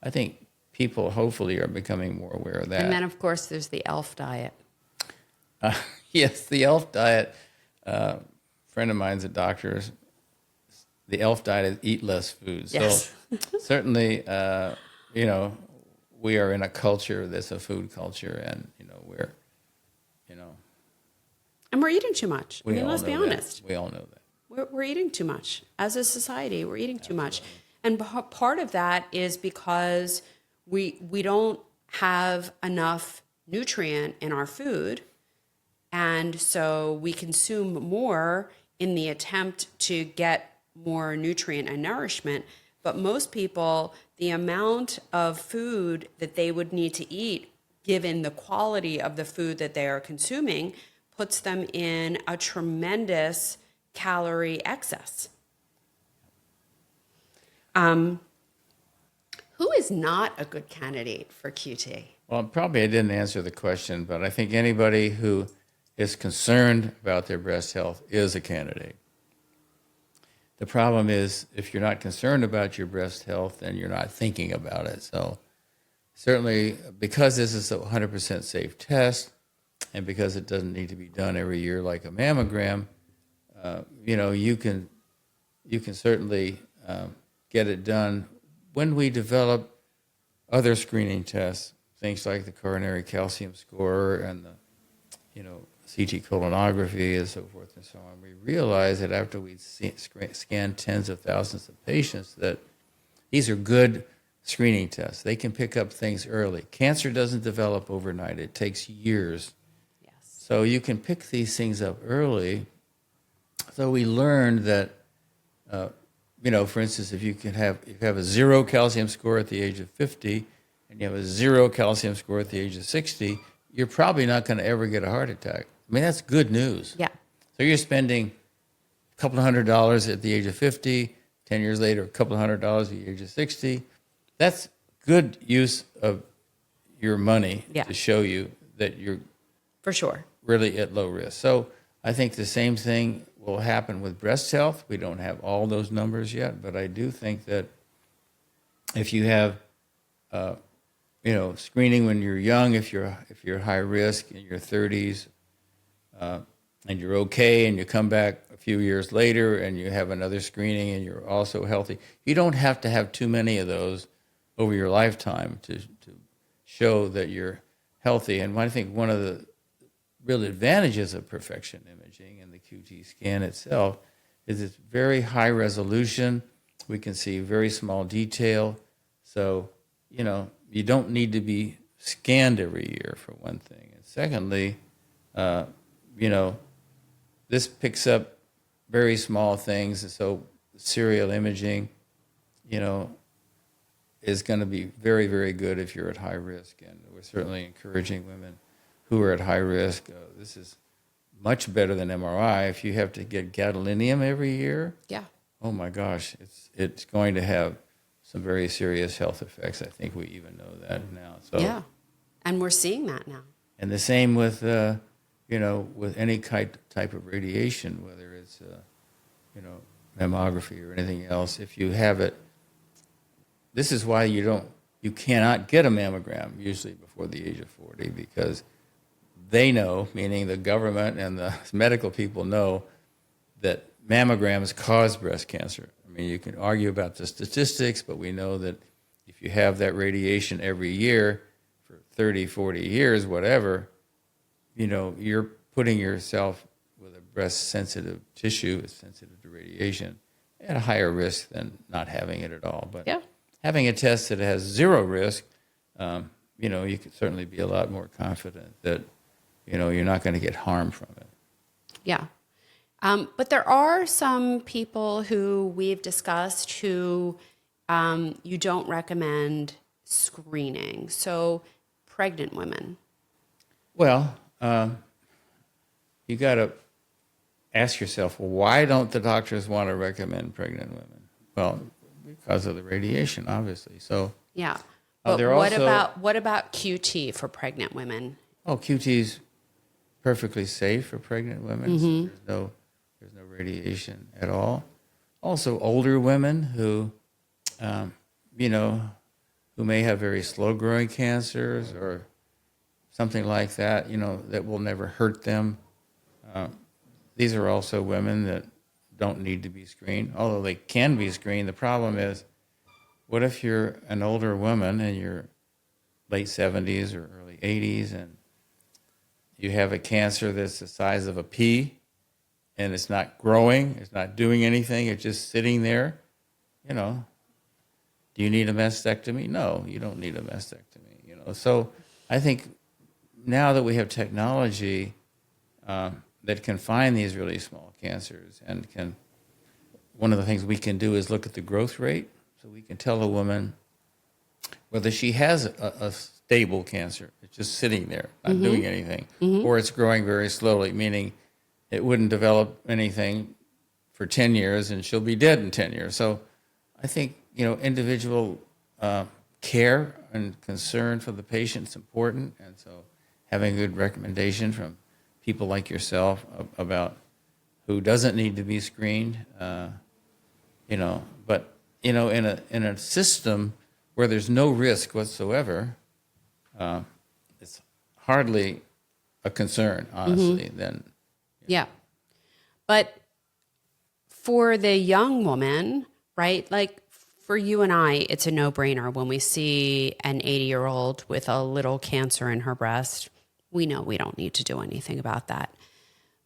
I think people hopefully are becoming more aware of that. And then, of course, there's the ELF diet. Yes, the ELF diet. A friend of mine's a doctor. The ELF diet is eat less food. Yes. So certainly, we are in a culture that's a food culture, and And we're eating too much. I mean, let's be that. honest. We all know that. We're eating too much. As a society, we're eating too much. And part of that is because we don't have enough nutrient in our food. And so we consume more in the attempt to get more nutrient and nourishment. But most people, the amount of food that they would need to eat, given the quality of the food that they are consuming, puts them in a tremendous calorie excess. Who is not a good candidate for QT? Well, probably I didn't answer the question, but I think anybody who is concerned about their breast health is a candidate. The problem is if you're not concerned about your breast health, then you're not thinking about it. So certainly because this is a 100% safe test and because it doesn't need to be done every year like a mammogram, you can certainly get it done when we develop other screening tests, things like the coronary calcium score and the, CT colonography and so forth and so on. We realize that after we scan tens of thousands of patients that these are good screening tests. They can pick up things early. Cancer doesn't develop overnight. It takes years. Yes. So you can pick these things up early. So we learned that, for instance, if you have a 0 calcium score at the age of 50 and you have a 0 calcium score at the age of 60, you're probably not going to ever get a heart attack. I mean, that's good news. Yeah. So you're spending a couple of $100s at the age of 50, 10 years later, a couple of $100 at the age of 60. That's good use of your money to show you that you're for sure really at low risk. So I think the same thing will happen with breast health. We don't have all those numbers yet, but I do think that if you have, screening when you're young, if you're high risk in your 30s, and you're okay, and you come back a few years later and you have another screening and you're also healthy, you don't have to have too many of those over your lifetime to show that you're healthy. And I think one of the real advantages of perfection imaging and the QT scan itself is it's very high resolution. We can see very small detail. So, you don't need to be scanned every year, for one thing. And secondly, this picks up very small things. And so serial imaging, is going to be very, very good if you're at high risk. And we're certainly encouraging women who are at high risk. This is much better than MRI. If you have to get gadolinium every year, oh my gosh, it's going to have some very serious health effects. I think we even know that now. So and we're seeing that now. And the same with with any type of radiation, whether it's mammography or anything else. If you have it, this is why you cannot get a mammogram usually before the age of 40, because they know, meaning the government and the medical people know, that mammograms cause breast cancer. I mean, you can argue about the statistics, but we know that if you have that radiation every year for 30, 40 years, whatever, you're putting yourself with a breast-sensitive tissue, it's sensitive to radiation, at a higher risk than not having it at all. But Yeah. having a test that has zero risk, you could certainly be a lot more confident that, you're not going to get harm from it. Yeah. But there are some people who we've discussed who you don't recommend screening. So pregnant women. Well, you got to ask yourself, well, why don't the doctors want to recommend pregnant women? Well, because of the radiation, obviously. So Yeah. But they're what also- about QT for pregnant women? QT's perfectly safe for pregnant women. So there's no radiation at all. Also, older women who, who may have very slow-growing cancers or something like that, that will never hurt them. These are also women that don't need to be screened, although they can be screened. The problem is, what if you're an older woman in your late 70s or early 80s and you have a cancer that's the size of a pea and it's not growing, it's not doing anything, it's just sitting there, do you need a mastectomy? No, you don't need a mastectomy, So I think now that we have technology that can find these really small cancers and one of the things we can do is look at the growth rate. So we can tell a woman whether she has a stable cancer, it's just sitting there, not doing anything, or it's growing very slowly, meaning it wouldn't develop anything for 10 years and she'll be dead in 10 years. So I think, individual care and concern for the patient is important. And so having a good recommendation from people like yourself about who doesn't need to be screened, but, in a system where there's no risk whatsoever, it's hardly a concern, honestly, then. Yeah. But for the young woman, right, like for you and I, it's a no-brainer. When we see an 80-year-old with a little cancer in her breast, we know we don't need to do anything about that.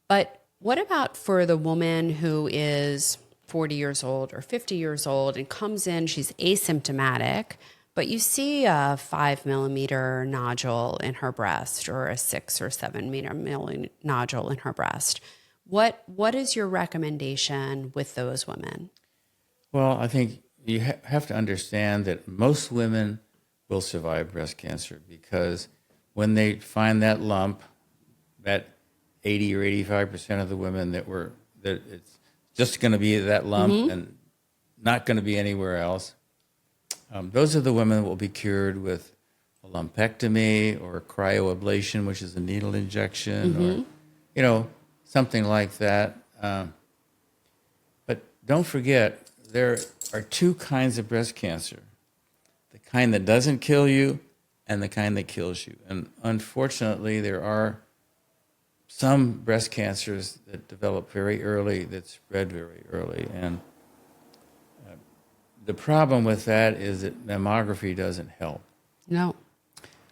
But what about for the woman who is 40 years old or 50 years old and comes in, she's asymptomatic, but you see a 5 millimeter nodule in her breast or a 6 or 7 millimeter nodule in her breast? What is your recommendation with those women? Well, I think you have to understand that most women will survive breast cancer because when they find that lump, that 80 or 85% of the women that it's just going to be that lump and not going to be anywhere else, those are the women that will be cured with a lumpectomy or cryoablation, which is a needle injection, or something like that. But don't forget, there are two kinds of breast cancer: the kind that doesn't kill you and the kind that kills you. And unfortunately, there are some breast cancers that develop very early, that spread very early. And the problem with that is that mammography doesn't help. No.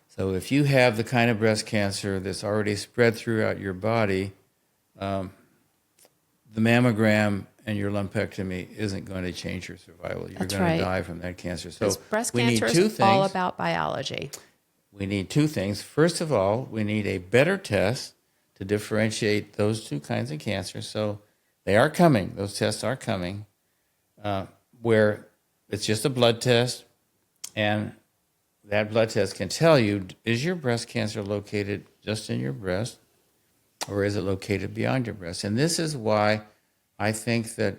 So if you have the kind of breast cancer that's already spread throughout your body, the mammogram and your lumpectomy isn't going to change your survival. You're going to die from that cancer. So breast we need cancer two is all things. about biology. We need two things. First of all, we need a better test to differentiate those two kinds of cancer. So they are coming. Those tests are coming, where it's just a blood test, and that blood test can tell you, is your breast cancer located just in your breast, or is it located beyond your breast? And this is why I think that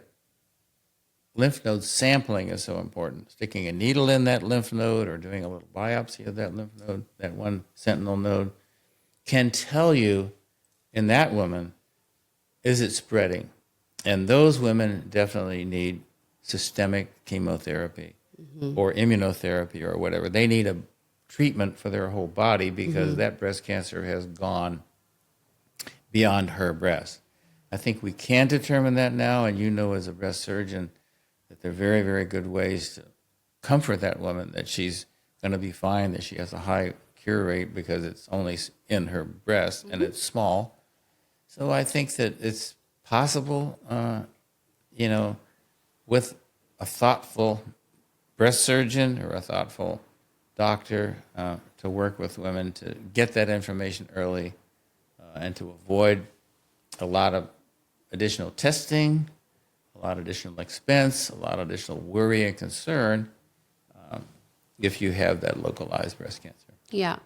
lymph node sampling is so important. Sticking a needle in that lymph node or doing a little biopsy of that lymph node, that one sentinel node, can tell you in that woman, is it spreading? And those women definitely need systemic chemotherapy or immunotherapy or whatever. They need a treatment for their whole body because that breast cancer has gone beyond her breast. I think we can determine that now, and you know as a breast surgeon that there are very, very good ways to comfort that woman that she's going to be fine, that she has a high cure rate because it's only in her breast and it's small. So I think that it's possible, with a thoughtful breast surgeon or a thoughtful doctor to work with women to get that information early and to avoid a lot of additional testing, a lot of additional expense, a lot of additional worry and concern if you have that localized breast cancer. Yeah.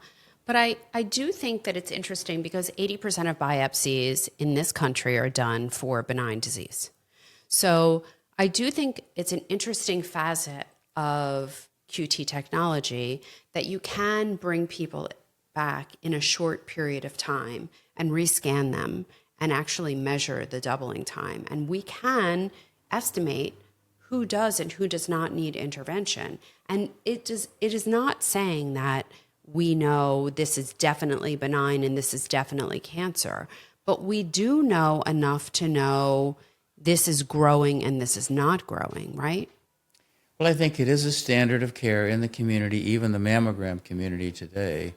But I do think that it's interesting because 80% of biopsies in this country are done for benign disease. So I do think it's an interesting facet of QT technology that you can bring people back in a short period of time and rescan them and actually measure the doubling time. And we can estimate who does and who does not need intervention. And it is not saying that we know this is definitely benign and this is definitely cancer, but we do know enough to know this is growing and this is not growing, right? Well, I think it is a standard of care in the community, even the mammogram community today,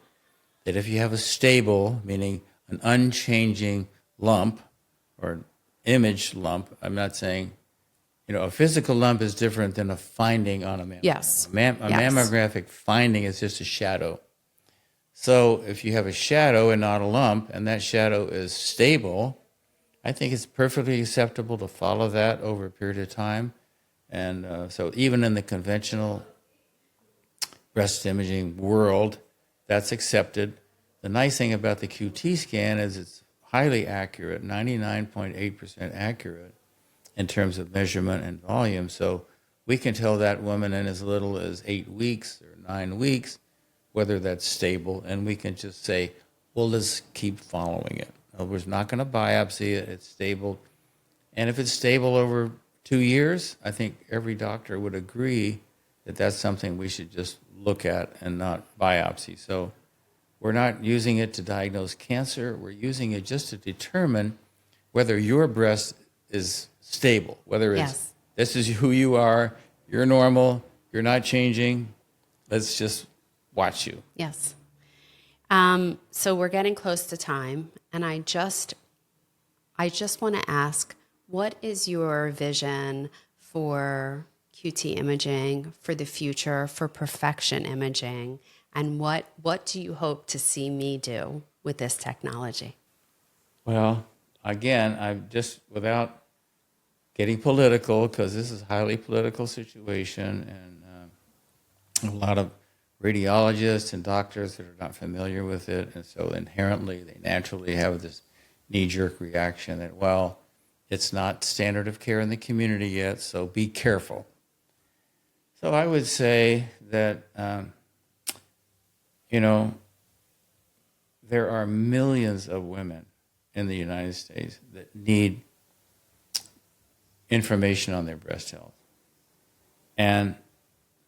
that if you have a stable, meaning an unchanging lump or image lump, I'm not saying, a physical lump is different than a finding on a mammogram. Yes. A mammographic finding is just a shadow. So if you have a shadow and not a lump, and that shadow is stable, I think it's perfectly acceptable to follow that over a period of time. And so even in the conventional breast imaging world, that's accepted. The nice thing about the QT scan is it's highly accurate, 99.8% accurate in terms of measurement and volume. So we can tell that woman in as little as 8 weeks or 9 weeks whether that's stable, and we can just say, well, let's keep following it. In other words, not going to biopsy it, it's stable. And if it's stable over 2 years, I think every doctor would agree that that's something we should just look at and not biopsy. So we're not using it to diagnose cancer, we're using it just to determine whether your breast is stable, whether it's this is who you are, you're normal, you're not changing, let's just watch you. Yes. So we're getting close to time, and I just want to ask, what is your vision for QT imaging, for the future, for perfection imaging, and what do you hope to see me do with this technology? Well, again, I'm just, without getting political, because this is a highly political situation, and a lot of radiologists and doctors that are not familiar with it, and so inherently they naturally have this knee-jerk reaction that, well, it's not standard of care in the community yet, so be careful. So I would say that, there are millions of women in the United States that need information on their breast health. And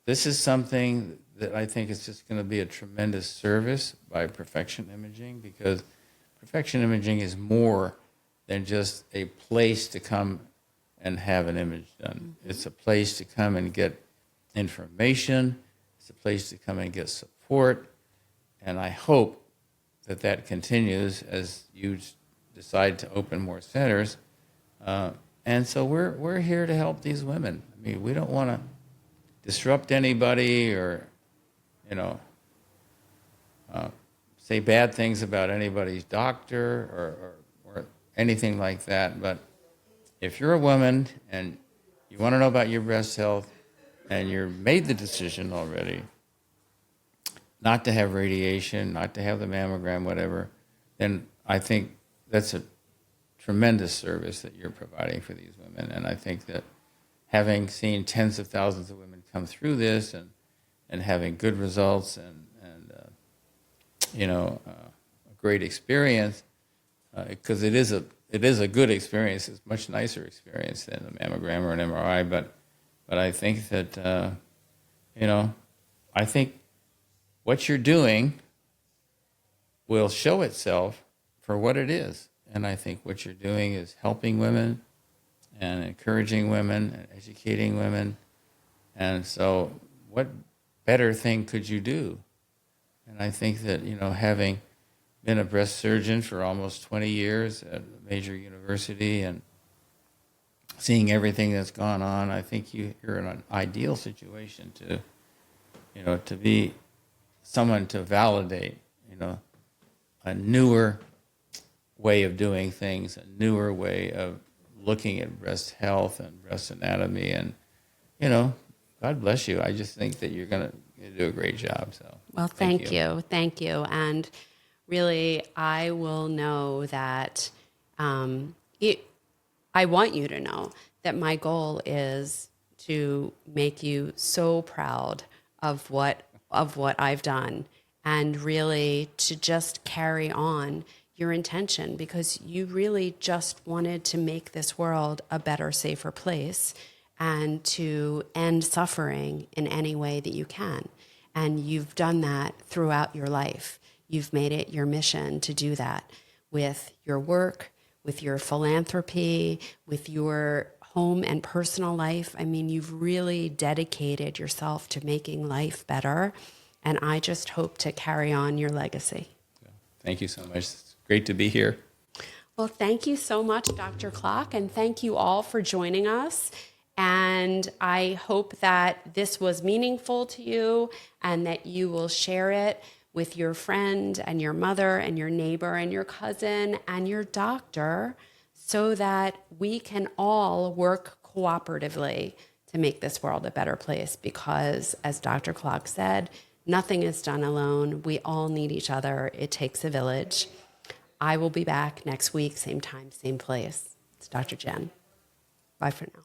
this is something that I think is just going to be a tremendous service by perfection imaging, because perfection imaging is more than just a place to come and have an image done. It's a place to come and get information. It's a place to come and get support. And I hope that that continues as you decide to open more centers. And so we're here to help these women. I mean, we don't want to disrupt anybody or, say bad things about anybody's doctor or anything like that. But if you're a woman and you want to know about your breast health and you're made the decision already not to have radiation, not to have the mammogram, whatever, then I think that's a tremendous service that you're providing for these women. And I think that having seen tens of thousands of women come through this and having good results and a great experience, because it is a good experience. It's a much nicer experience than a mammogram or an MRI. But I think that I think what you're doing will show itself for what it is. And I think what you're doing is helping women and encouraging women and educating women. And so what better thing could you do? And I think that, having been a breast surgeon for almost 20 years at a major university and seeing everything that's gone on, I think you're in an ideal situation to, to be someone to validate, a newer way of doing things, a newer way of looking at breast health and breast anatomy. And, God bless you. I just think that you're going to do a great job. So, Well, thank you. Thank you. And really, I will know that I want you to know that my goal is to make you so proud of what I've done, and really to just carry on your intention, because you really just wanted to make this world a better, safer place and to end suffering in any way that you can. And you've done that throughout your life. You've made it your mission to do that with your work, with your philanthropy, with your home and personal life. I mean, you've really dedicated yourself to making life better. And I just hope to carry on your legacy. Thank you so much. It's great to be here. Well, thank you so much, Dr. Klock, and thank you all for joining us. And I hope that this was meaningful to you and that you will share it with your friend and your mother and your neighbor and your cousin and your doctor, so that we can all work cooperatively to make this world a better place. Because, as Dr. Klock said, nothing is done alone. We all need each other. It takes a village. I will be back next week, same time, same place. It's Dr. Jen. Bye for now.